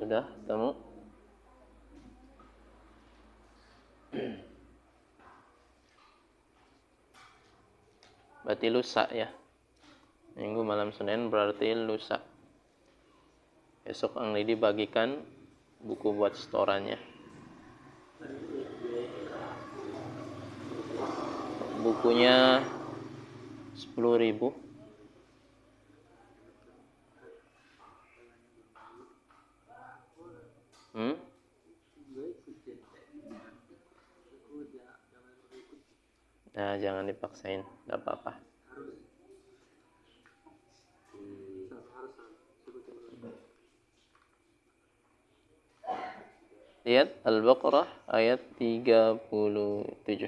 Sudah temu? Berarti lusa ya. Minggu malam Senin berarti lusa. Besok Ang Lidi bagikan buku buat setorannya. Bukunya 10.000. Nah, jangan dipaksain, enggak apa-apa. Lihat Al-Baqarah ayat 37.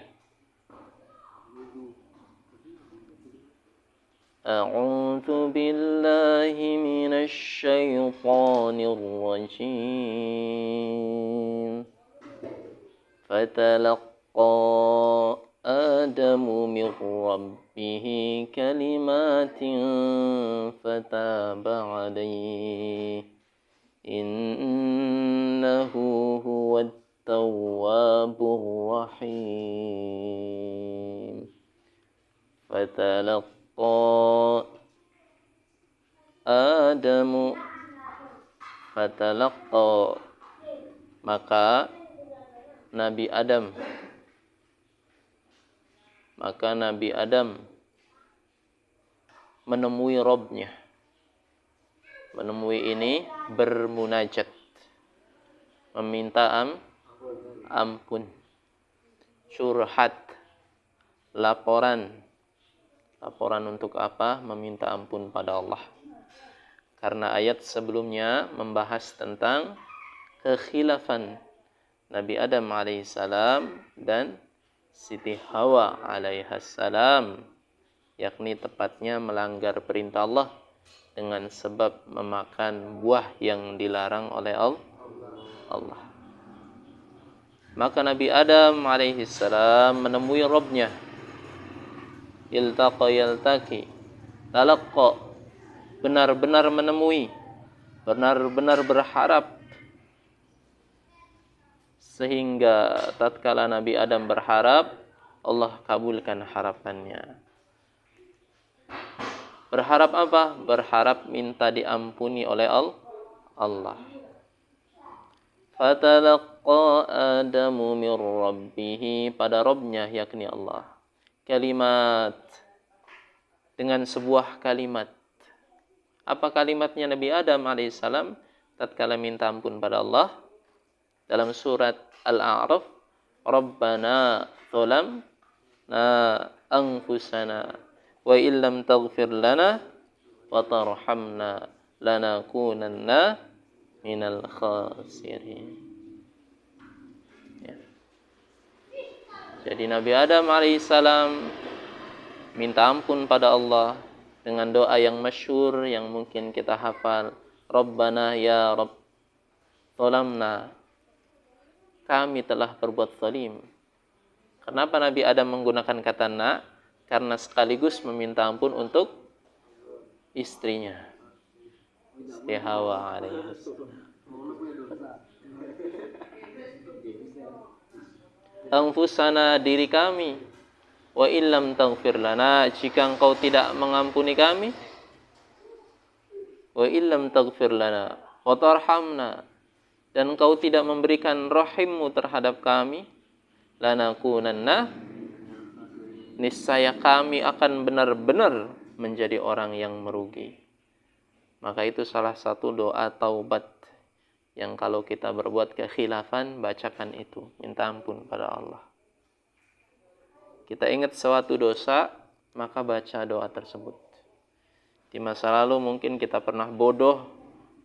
A'udzu billahi minasy syaithanir rajim. Fatalaqqa Adamu min rabbih kalimatin fataba alaihi innahu huwat tawwabur rahim. Fatalaqqa Adamu maka Nabi Adam menemui Rabb-nya. Menemui ini bermunajat, meminta ampun, curhat, laporan untuk apa? Meminta ampun pada Allah. Karena ayat sebelumnya membahas tentang kekhilafan Nabi Adam alaihissalam dan Siti Hawa alaihissalam, yakni tepatnya melanggar perintah Allah dengan sebab memakan buah yang dilarang oleh Allah. Maka Nabi Adam alaihissalam menemui Rabb-nya. Yaltaqi talaqqa, benar-benar menemui, benar-benar berharap, sehingga tatkala Nabi Adam berharap, Allah kabulkan harapannya. Berharap apa? Berharap minta diampuni oleh Allah. Fatalaqqa Adamu min rabbih, pada Rabb-nya yakni Allah. Kalimat, dengan sebuah kalimat. Apa kalimatnya Nabi Adam alaihissalam tatkala minta ampun pada Allah? Dalam surat Al-A'raf, Rabbana dzalamna anfusana wa illam taghfir lana wa tarhamna lanakunanna minal khasirin. Ya. Jadi Nabi Adam alaihissalam minta ampun pada Allah dengan doa yang masyhur yang mungkin kita hafal. Rabbana ya Rabb dzalamna, kami telah berbuat zalim. Kenapa Nabi Adam menggunakan kata na? Karena sekaligus meminta ampun untuk istrinya, Siti Hawa alaihissalam. Anfusana, diri kami. Wa illam taghfir lana, jika engkau tidak mengampuni kami. Wa illam taghfir lana wa tarhamna, dan engkau tidak memberikan rahimmu terhadap kami, lanakunanna, niscaya kami akan benar-benar menjadi orang yang merugi. Maka itu salah satu doa taubat yang kalau kita berbuat kekhilafan, bacakan itu, minta ampun pada Allah. Kita ingat suatu dosa, maka baca doa tersebut. Di masa lalu mungkin kita pernah bodoh,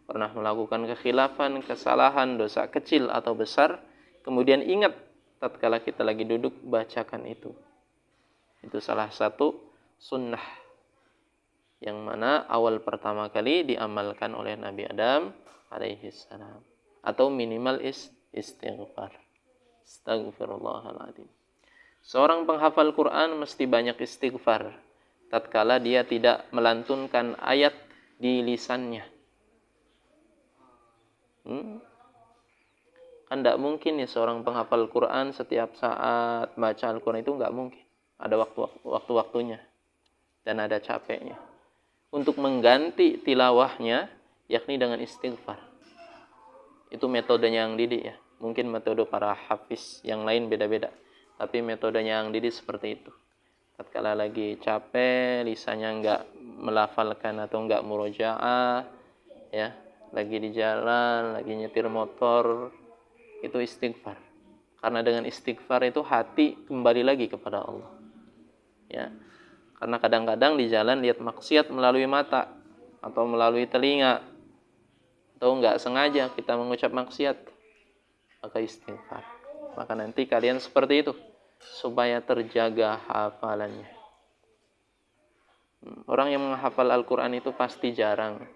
pernah melakukan kekhilafan, kesalahan, dosa kecil atau besar, kemudian ingat tatkala kita lagi duduk, bacakan itu. Itu salah satu sunnah yang mana awal pertama kali diamalkan oleh Nabi Adam alaihissalam. Atau minimal istighfar. Astagfirullahaladzim. Seorang penghafal Quran mesti banyak istighfar tatkala dia tidak melantunkan ayat di lisannya. Kan tidak mungkin ya seorang penghafal Quran setiap saat baca Al-Quran, itu nggak mungkin. Ada waktu-waktunya dan ada capeknya. Untuk mengganti tilawahnya, yakni dengan istighfar. Itu metodenya yang Didi ya. Mungkin metode para hafiz yang lain beda-beda. Tapi metodenya yang Didi seperti itu. Tatkala lagi capek, lisannya nggak melafalkan atau nggak murojaah, ya, lagi di jalan, lagi nyetir motor, itu istighfar. Karena dengan istighfar itu hati kembali lagi kepada Allah. Ya. Karena kadang-kadang di jalan lihat maksiat melalui mata atau melalui telinga, atau nggak sengaja kita mengucap maksiat, maka istighfar. Maka nanti kalian seperti itu supaya terjaga hafalannya. Orang yang menghafal Al-Quran itu pasti jarang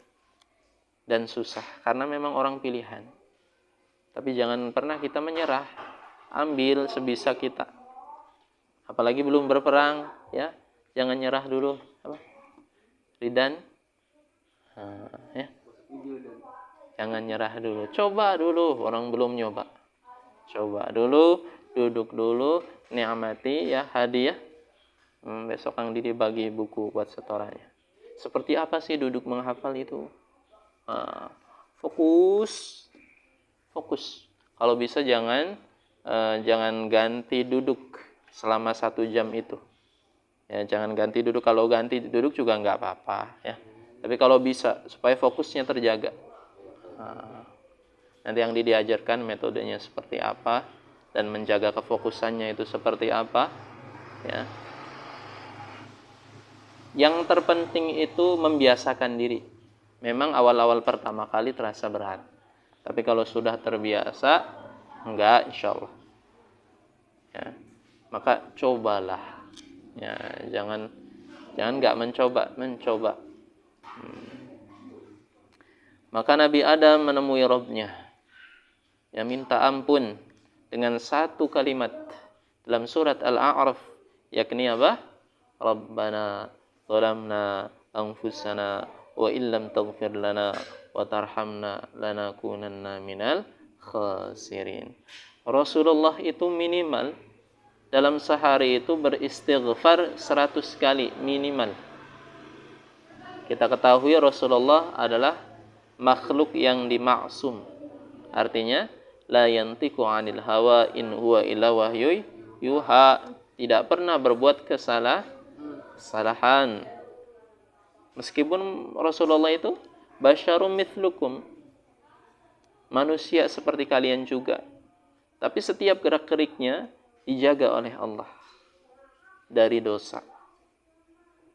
dan susah karena memang orang pilihan. Tapi jangan pernah kita menyerah. Ambil sebisa kita. Apalagi belum berperang, ya. Jangan nyerah dulu. Apa? Ridan. Ya. Jangan nyerah dulu. Coba dulu, orang belum nyoba. Coba dulu, duduk dulu, nikmati ya hadiah. Besok Kang Didi bagi buku buat setorannya. Seperti apa sih duduk menghafal itu? Fokus. Kalau bisa jangan ganti duduk selama 1 jam itu. Ya, jangan ganti duduk. Kalau ganti duduk juga nggak apa-apa. Ya. Tapi kalau bisa supaya fokusnya terjaga. Nanti yang diajarkan metodenya seperti apa dan menjaga kefokusannya itu seperti apa. Ya. Yang terpenting itu membiasakan diri. Memang awal-awal pertama kali terasa berat. Tapi kalau sudah terbiasa, enggak, insya Allah. Ya. Maka cobalah. Ya, jangan enggak mencoba. Maka Nabi Adam menemui Rabb-nya. Ya, minta ampun dengan 1 kalimat dalam surat Al-A'raf, yakni apa? Rabbana zalamna anfusana wa illam taghfir lana wa tarhamna lanakunanna minal khasirin. Rasulullah itu minimal dalam sehari itu beristighfar 100 kali minimal. Kita ketahui Rasulullah adalah makhluk yang dimaksum. Artinya la yantiqu 'anil hawa in huwa illa wahyu yuha, tidak pernah berbuat kesalahan. Meskipun Rasulullah itu basyarum mithlukum, manusia seperti kalian juga. Tapi setiap gerak-geriknya dijaga oleh Allah dari dosa.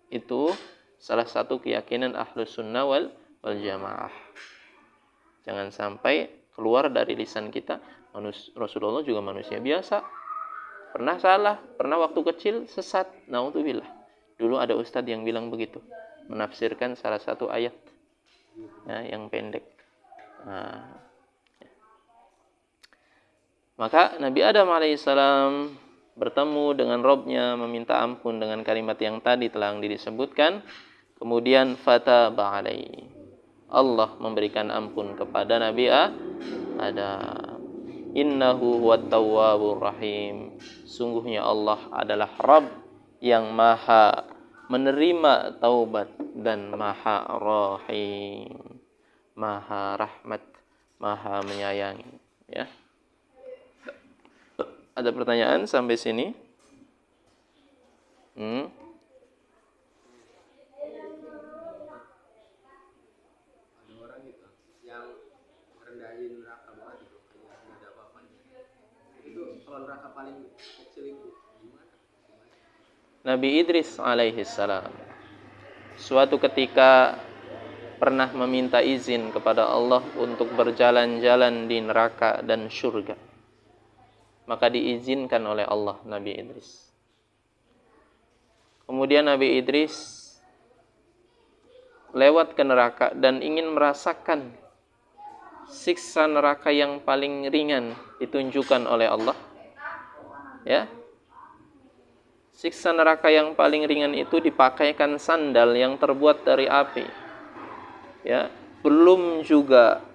Itu salah satu keyakinan Ahlus Sunnah wal Jamaah. Jangan sampai keluar dari lisan kita, Rasulullah juga manusia biasa. Pernah salah, pernah waktu kecil sesat. Naudzubillah. Dulu ada ustadz yang bilang begitu, menafsirkan salah satu ayat ya, yang pendek. Maka Nabi Adam alaihissalam bertemu dengan Rabb-nya, meminta ampun dengan kalimat yang tadi telah disebutkan. Kemudian fataba alaihi, Allah memberikan ampun kepada Nabi Adam. Innahu huwat tawwabur rahim. Sungguhnya Allah adalah Rabb yang maha menerima taubat dan maha rahim, maha rahmat, maha menyayangi. Ya. Ada pertanyaan sampai sini? Ada orang itu yang rendahin neraka banget itu, kayak nggak ada apa-apanya. Itu kalau neraka paling kecil itu gimana? Nabi Idris alaihissalam suatu ketika pernah meminta izin kepada Allah untuk berjalan-jalan di neraka dan surga. Maka diizinkan oleh Allah Nabi Idris. Kemudian Nabi Idris lewat ke neraka dan ingin merasakan siksa neraka yang paling ringan ditunjukkan oleh Allah. Ya. Siksa neraka yang paling ringan itu dipakaikan sandal yang terbuat dari api. Ya, belum juga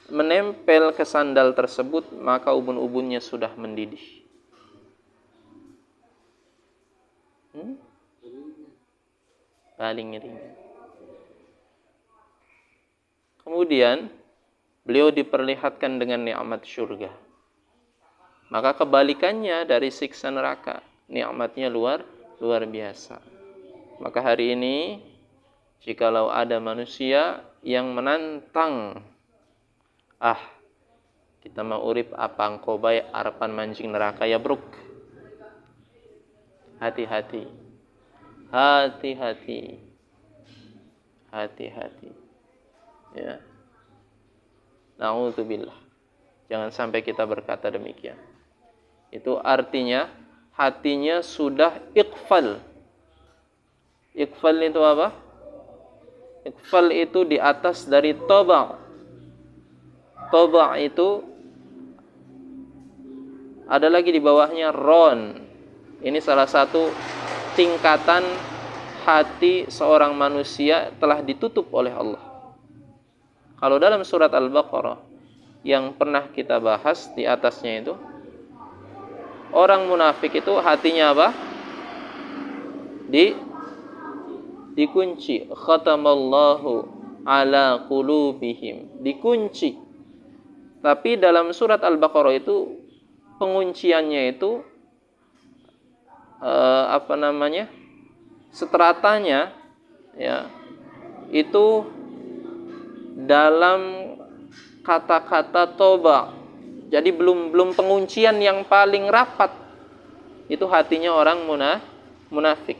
menempel ke sandal tersebut, maka ubun-ubunnya sudah mendidih. Paling ringan. Kemudian beliau diperlihatkan dengan nikmat surga. Maka kebalikannya dari siksa neraka, nikmatnya luar biasa. Maka hari ini, jikalau ada manusia yang menantang, kita mau urip apa engkau baik harapan mancing neraka ya bruk. Hati-hati. Ya. Na'udzubillah. Jangan sampai kita berkata demikian. Itu artinya hatinya sudah iqfal. Iqfal itu apa? Iqfal itu di atas dari toba'. Toba' itu ada lagi di bawahnya ron. Ini salah satu tingkatan hati seorang manusia telah ditutup oleh Allah. Kalau dalam surat Al-Baqarah yang pernah kita bahas di atasnya itu, orang munafik itu hatinya apa? Dikunci. Khatamallahu ala qulubihim. Dikunci. Tapi dalam surat Al-Baqarah itu pengunciannya itu stratanya ya itu dalam kata-kata toba. Jadi belum penguncian yang paling rapat. Itu hatinya orang munafik.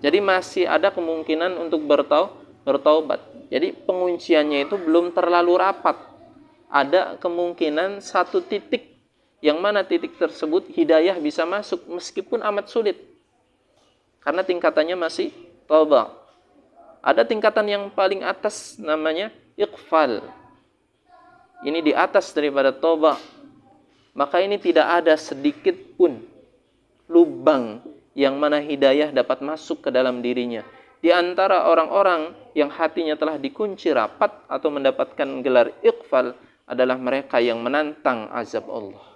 Jadi masih ada kemungkinan untuk bertaubat. Jadi pengunciannya itu belum terlalu rapat. Ada kemungkinan satu titik yang mana titik tersebut hidayah bisa masuk meskipun amat sulit. Karena tingkatannya masih taubat. Ada tingkatan yang paling atas namanya iqfal. Ini di atas daripada taubat. Maka ini tidak ada sedikit pun lubang yang mana hidayah dapat masuk ke dalam dirinya. Di antara orang-orang yang hatinya telah dikunci rapat atau mendapatkan gelar iqfal adalah mereka yang menantang azab Allah.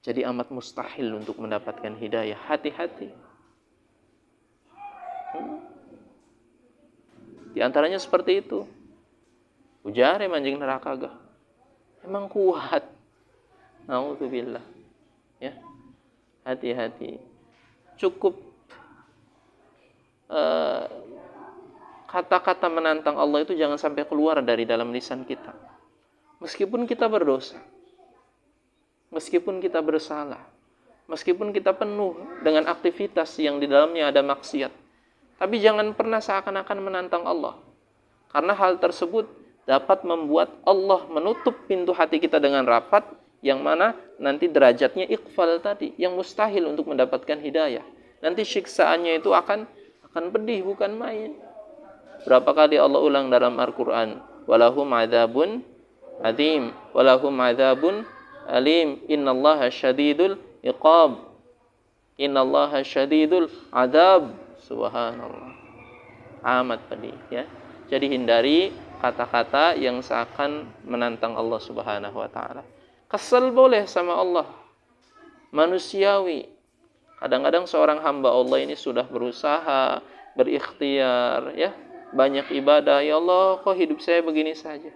Jadi amat mustahil untuk mendapatkan hidayah. Hati-hati. Di antaranya seperti itu. Ujare manjing neraka gah. Emang kuat. Na'udzubillah. Ya. Hati-hati. Cukup kata-kata menantang Allah itu jangan sampai keluar dari dalam lisan kita. Meskipun kita berdosa. Meskipun kita bersalah. Meskipun kita penuh dengan aktivitas yang di dalamnya ada maksiat. Tapi jangan pernah seakan-akan menantang Allah. Karena hal tersebut dapat membuat Allah menutup pintu hati kita dengan rapat, yang mana nanti derajatnya iqfal tadi, yang mustahil untuk mendapatkan hidayah. Nanti siksaannya itu akan pedih, bukan main. Berapa kali Allah ulang dalam Al-Quran, walahum adzabun adzim, walahum adzabun alim, innallaha syadidul iqab, innallaha syadidul adzab. Subhanallah. Amat pedih ya. Jadi hindari kata-kata yang seakan menantang Allah Subhanahu wa taala. Kesel boleh sama Allah. Manusiawi. Kadang-kadang seorang hamba Allah ini sudah berusaha, berikhtiar ya, banyak ibadah. Ya Allah, kok hidup saya begini saja.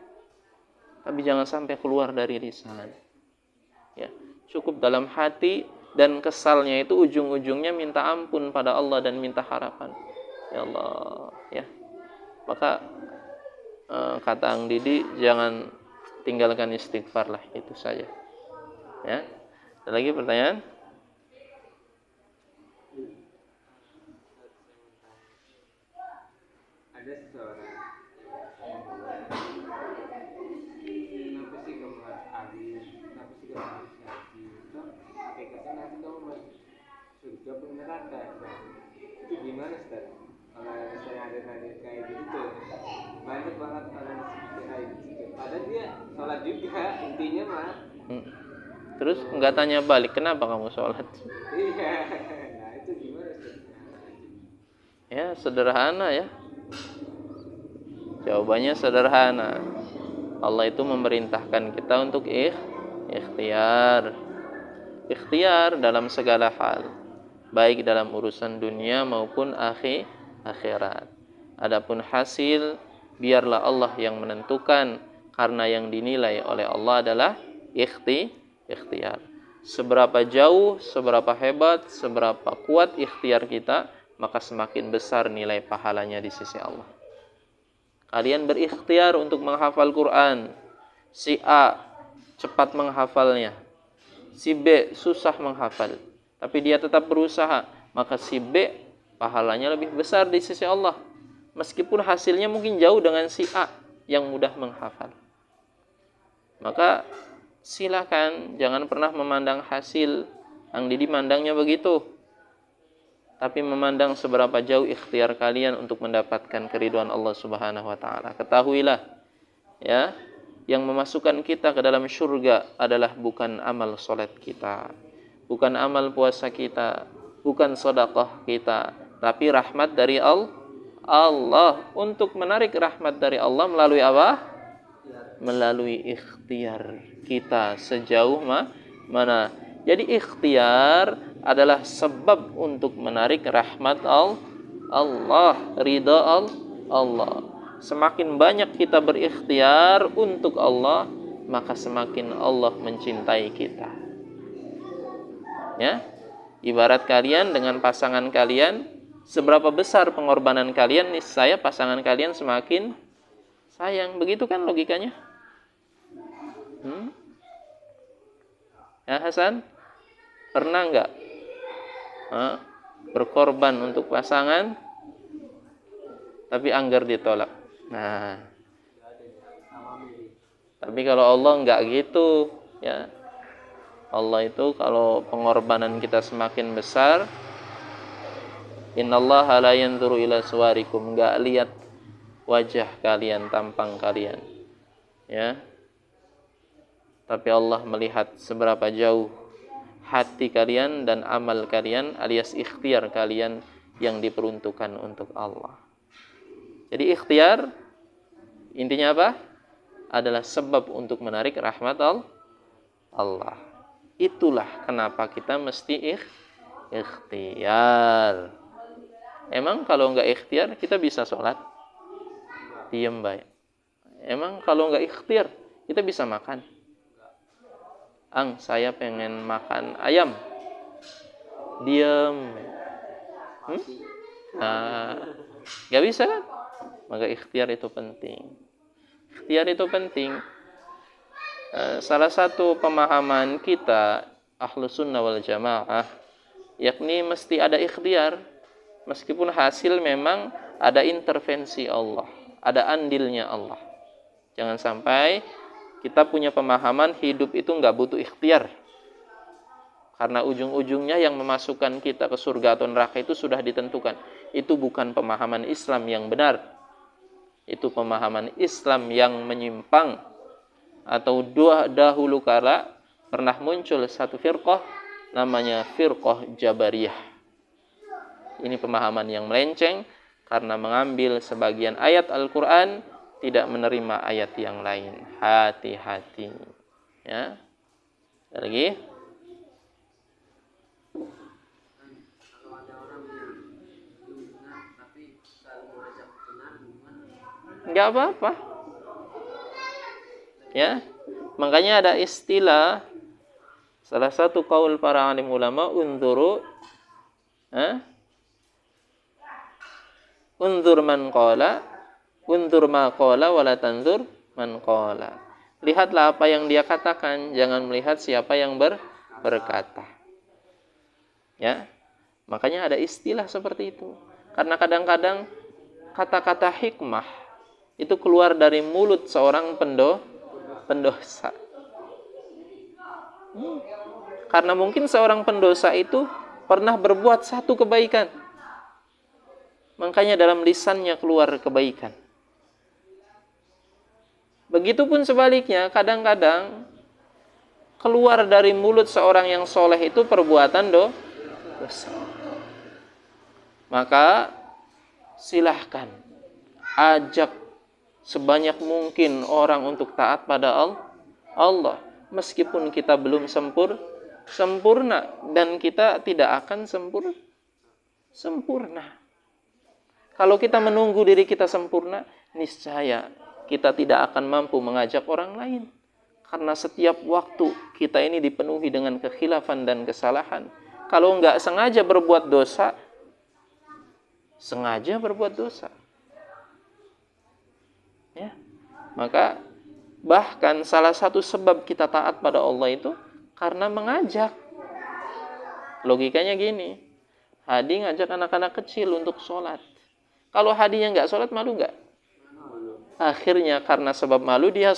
Tapi jangan sampai keluar dari lisan. Ya, cukup dalam hati, dan kesalnya itu ujung-ujungnya minta ampun pada Allah dan minta harapan. Ya Allah, ya. Maka kata Ang Didi, jangan tinggalkan istighfar lah, itu saja. Ya. Ada lagi pertanyaan? Ada seseorang kenapa sih kamu harus adil, kenapa sih kamu harus haji, itu hakikatnya nanti kamu masuk surga pun neraka. Itu gimana Ustaz? Kalau misalnya ada nanya kayak gitu tuh banyak banget orang kayak gitu. Padahal dia sholat juga intinya mah. Terus nggak tanya balik, kenapa kamu sholat? Iya, nah itu gimana Ustaz? Ya sederhana ya. Jawabannya sederhana. Allah itu memerintahkan kita untuk ikhtiar. Ikhtiar dalam segala hal, baik dalam urusan dunia maupun akhirat. Adapun hasil, biarlah Allah yang menentukan, karena yang dinilai oleh Allah adalah ikhtiar. Seberapa jauh, seberapa hebat, seberapa kuat ikhtiar kita, maka semakin besar nilai pahalanya di sisi Allah. Kalian berikhtiar untuk menghafal Quran. Si A cepat menghafalnya, si B susah menghafal, tapi dia tetap berusaha, maka si B pahalanya lebih besar di sisi Allah, meskipun hasilnya mungkin jauh dengan si A yang mudah menghafal. Maka silakan, jangan pernah memandang hasil. Yang dimandangnya begitu, tapi memandang seberapa jauh ikhtiar kalian untuk mendapatkan keridhaan Allah Subhanahu wa taala. Ketahuilah, ya, yang memasukkan kita ke dalam surga adalah bukan amal salat kita, bukan amal puasa kita, bukan sedekah kita, tapi rahmat dari Allah. Untuk menarik rahmat dari Allah melalui apa? Melalui ikhtiar kita sejauh mana. Jadi ikhtiar adalah sebab untuk menarik rahmat Allah, ridha Allah. Semakin banyak kita berikhtiar untuk Allah, maka semakin Allah mencintai kita. Ya, ibarat kalian dengan pasangan kalian, seberapa besar pengorbanan kalian, niscaya pasangan kalian semakin sayang. Begitu kan logikanya? Ya Hasan, pernah enggak berkorban untuk pasangan tapi anggar ditolak? Nah, tapi kalau Allah enggak gitu, ya. Allah itu kalau pengorbanan kita semakin besar, innallaha la yanzuru ila suwarikum, enggak lihat wajah kalian, tampang kalian, ya. Tapi Allah melihat seberapa jauh hati kalian dan amal kalian alias ikhtiar kalian yang diperuntukkan untuk Allah. Jadi ikhtiar intinya apa? Adalah sebab untuk menarik rahmat Allah. Itulah kenapa kita mesti ikhtiar. Emang kalau enggak ikhtiar kita bisa sholat? Diam baik. Emang kalau enggak ikhtiar kita bisa makan? Saya pengen makan ayam. Diam. Gak bisa kan? Maka ikhtiar itu penting. Ikhtiar itu penting. Salah satu pemahaman kita Ahlus Sunnah wal Jamaah, yakni mesti ada ikhtiar, meskipun hasil memang ada intervensi Allah, ada andilnya Allah. Jangan sampai kita punya pemahaman hidup itu nggak butuh ikhtiar, karena ujung-ujungnya yang memasukkan kita ke surga atau neraka itu sudah ditentukan. Itu bukan pemahaman Islam yang benar. Itu pemahaman Islam yang menyimpang. Atau dahulu kala pernah muncul satu firqah namanya firqah Jabariyah. Ini pemahaman yang melenceng karena mengambil sebagian ayat Al-Quran, tidak menerima ayat yang lain. Hati-hati, ya. Lagi? Kalau ada orang yang benar tapi selalu mengajak benar, gimana? Enggak apa-apa. Ya. Makanya ada istilah, salah satu kaul para alim ulama, unzur man qala, unzur ma qala wala tanzur man qala. Lihatlah apa yang dia katakan, jangan melihat siapa yang berkata. Ya. Makanya ada istilah seperti itu. Karena kadang-kadang kata-kata hikmah itu keluar dari mulut seorang pendosa. Karena mungkin seorang pendosa itu pernah berbuat satu kebaikan, makanya dalam lisannya keluar kebaikan. Begitupun sebaliknya, kadang-kadang keluar dari mulut seorang yang soleh itu perbuatan dosa. Maka silahkan ajak sebanyak mungkin orang untuk taat pada Allah. Meskipun kita belum sempurna dan kita tidak akan sempurna. Kalau kita menunggu diri kita sempurna, niscaya kita tidak akan mampu mengajak orang lain. Karena setiap waktu kita ini dipenuhi dengan kekhilafan dan kesalahan. Kalau nggak sengaja berbuat dosa, ya, maka bahkan salah satu sebab kita taat pada Allah itu karena mengajak. Logikanya gini, Hadi ngajak anak-anak kecil untuk sholat. Kalau Hadinya nggak sholat, malu nggak? Akhirnya karena sebab malu dia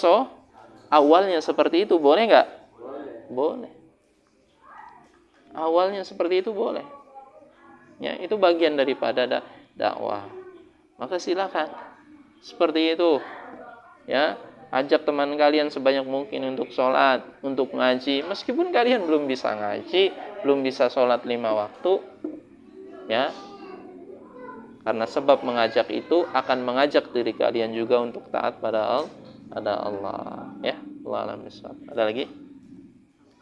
awalnya seperti itu, boleh nggak? Boleh. Awalnya seperti itu boleh. Ya, itu bagian daripada dakwah. Maka silakan seperti itu. Ya, ajak teman kalian sebanyak mungkin untuk sholat, untuk ngaji. Meskipun kalian belum bisa ngaji, belum bisa sholat 5 waktu, ya, karena sebab mengajak itu akan mengajak diri kalian juga untuk taat pada Allah. Ya, Allah alam bisawab. Ada lagi?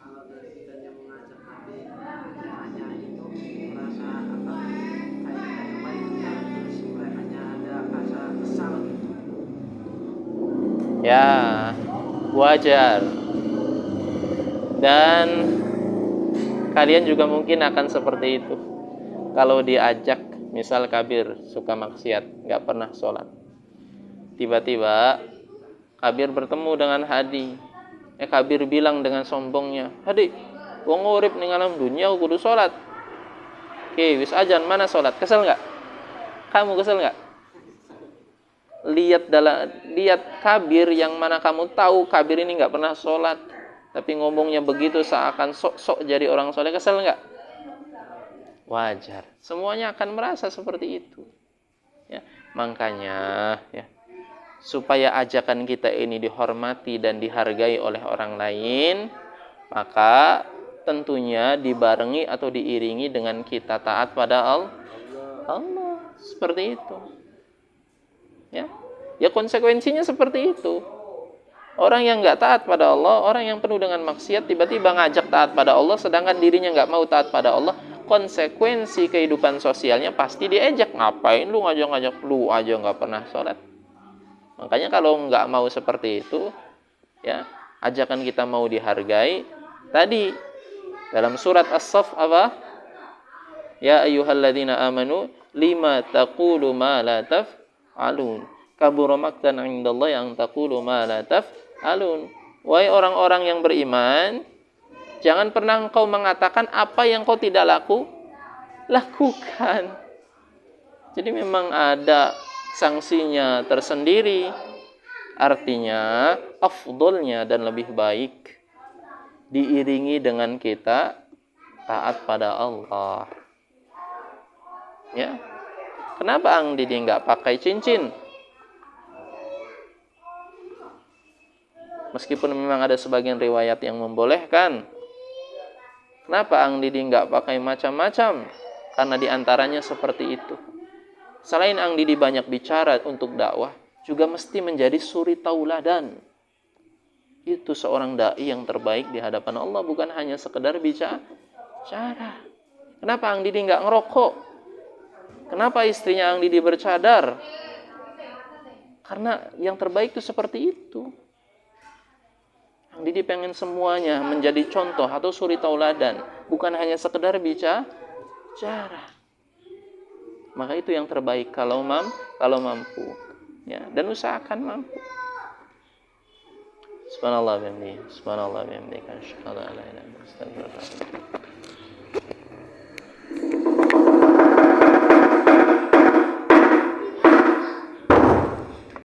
Kalau dari kitanya mengajak tapi hanya itu merasa apa kayak kita kembali ke terus mereka ada rasa kesal gitu. Ya, wajar. Dan kalian juga mungkin akan seperti itu. Kalau diajak, misal Kabir suka maksiat, nggak pernah sholat. Tiba-tiba Kabir bertemu dengan Hadi. Kabir bilang dengan sombongnya, Hadi, wong urip ning alam dunia kudu sholat. Oke, wis ajan, mana sholat? Kesel nggak? Kamu kesel nggak? Lihat Kabir yang mana kamu tahu Kabir ini nggak pernah sholat, tapi ngomongnya begitu seakan sok-sok jadi orang soleh, kesel nggak? Wajar. Semuanya akan merasa seperti itu. Ya, makanya ya, supaya ajakan kita ini dihormati dan dihargai oleh orang lain, maka tentunya dibarengi atau diiringi dengan kita taat pada Allah. Seperti itu. Ya, konsekuensinya seperti itu. Orang yang nggak taat pada Allah, orang yang penuh dengan maksiat, tiba-tiba ngajak taat pada Allah, sedangkan dirinya nggak mau taat pada Allah, konsekuensi kehidupan sosialnya pasti diejek. Ngapain lu ngajak-ngajak, lu aja nggak pernah sholat. Makanya kalau nggak mau seperti itu, ya, ajakan kita mau dihargai. Tadi dalam surat As-Saff apa? Ya ayyuhalladzina amanu lima taqulu ma la taf'alun. Kabura maqtan 'indallahi an taqulu ma la taf'alun. Wahai orang-orang yang beriman, jangan pernah engkau mengatakan apa yang kau tidak lakukan. Jadi memang ada sanksinya tersendiri. Artinya afdolnya dan lebih baik diiringi dengan kita taat pada Allah. Ya. Kenapa Ang Didi nggak pakai cincin? Meskipun memang ada sebagian riwayat yang membolehkan. Kenapa Ang Didi nggak pakai macam-macam? Karena diantaranya seperti itu. Selain Ang Didi banyak bicara untuk dakwah, juga mesti menjadi suri tauladan. Itu seorang dai yang terbaik di hadapan Allah, bukan hanya sekedar bicara. Kenapa Ang Didi nggak ngerokok? Kenapa istrinya Ang Didi bercadar? Karena yang terbaik itu seperti itu. Ang Didi pengen semuanya menjadi contoh atau suri tauladan, bukan hanya sekedar bicara. Maka itu yang terbaik kalau mampu. Ya, dan usahakan mampu. Subhanallah bihamdihi, asyhadu an la ilaha illa anta, astaghfiruka.